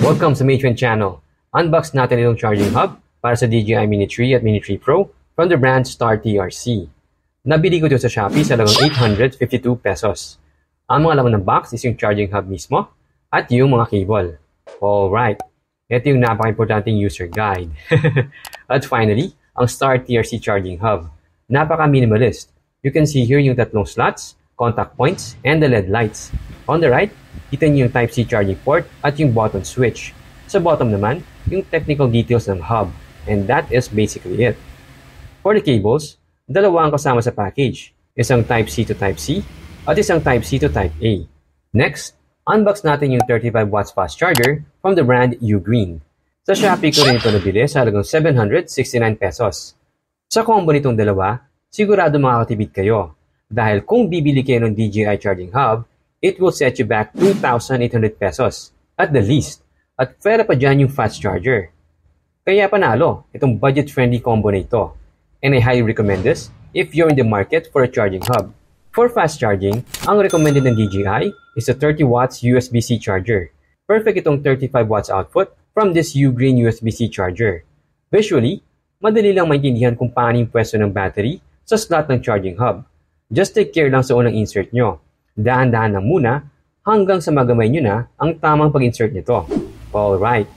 Welcome sa Matron Channel. Unbox natin itong charging hub para sa DJI Mini 3 at Mini 3 Pro from the brand Star TRC. Nabili ko ito sa Shopee sa halagang 852 pesos. Ang mga laman ng box is yung charging hub mismo at yung mga cable. Alright, ito yung napaka-importanting user guide. At finally, ang Star TRC charging hub. Napaka-minimalist. You can see here yung tatlong slots, contact points, and the LED lights. On the right, kita niyo yung Type-C charging port at yung button switch. Sa bottom naman, yung technical details ng hub. And that is basically it. For the cables, dalawa ang kasama sa package. Isang Type-C to Type-C at isang Type-C to Type-A. Next, unbox natin yung 35 watts fast charger from the brand Ugreen. Sa Shopee ko rin ito nabili sa halagang 769 pesos. Sa combo nitong dalawa, sigurado makakatipid kayo. Dahil kung bibili kayo ng DJI charging hub, it will set you back 2,800 pesos at the least. At pwera pa dyan yung fast charger. Kaya panalo itong budget-friendly combo na ito. And I highly recommend this if you're in the market for a charging hub. For fast charging, ang recommended ng DJI is a 30 watts USB-C charger. Perfect itong 35 watts output from this Ugreen USB-C charger. Visually, madali lang maintindihan kung paano yung pwesto ng battery sa slot ng charging hub. Just take care lang sa unang insert nyo. Dahan-dahan lang muna hanggang sa magamay nyo na ang tamang pag-insert nito. Alright,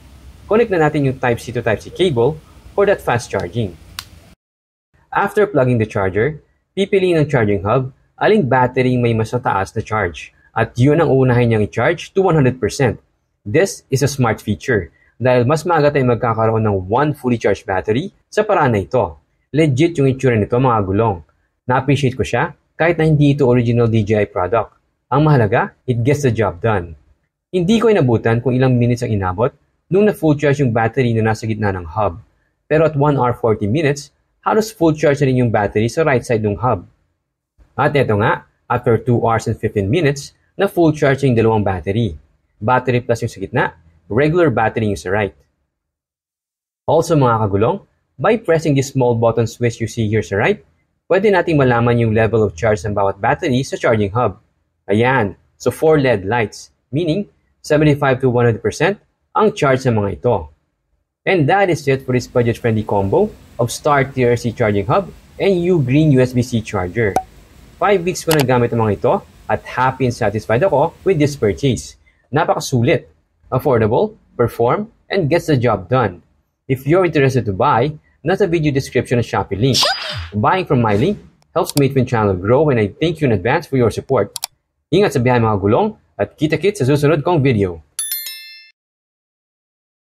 connect na natin yung Type-C to Type-C cable for that fast charging. After plugging the charger, pipiliin ng charging hub aling battery may mas mataas na charge. At yun ang unahin niyang i-charge to 100%. This is a smart feature dahil mas maaga tayo magkakaroon ng one fully charged battery sa paraan na ito. Legit yung itsura nito mga gulong. Na-appreciate ko siya kahit na hindi ito original DJI product. Ang mahalaga, it gets the job done. Hindi ko inabutan kung ilang minutes ang inabot nung na-full charge yung battery na nasa gitna ng hub. Pero at 1 hour 40 minutes, halos full charge na rin yung battery sa right side ng hub. At eto nga, after 2 hours and 15 minutes, na full charge yung dalawang battery. Battery plus yung sa gitna, regular battery yung sa right. Also mga kagulong, by pressing this small button switch you see here sa right, pwede nating malaman yung level of charge ng bawat battery sa charging hub. Ayan, so 4 LED lights, meaning 75 to 100% ang charge sa mga ito. And that is it for this budget-friendly combo of Star TRC charging hub and Ugreen USB-C charger. 5 weeks ko nang gamit ang mga ito at happy and satisfied ako with this purchase. Napakasulit, affordable, perform, and gets the job done. If you're interested to buy, nasa video description ng Shopee link. Buying from my link helps Matron Channel grow and I thank you in advance for your support. Ingat sa biyahe mga gulong at kita-kits sa susunod kong video.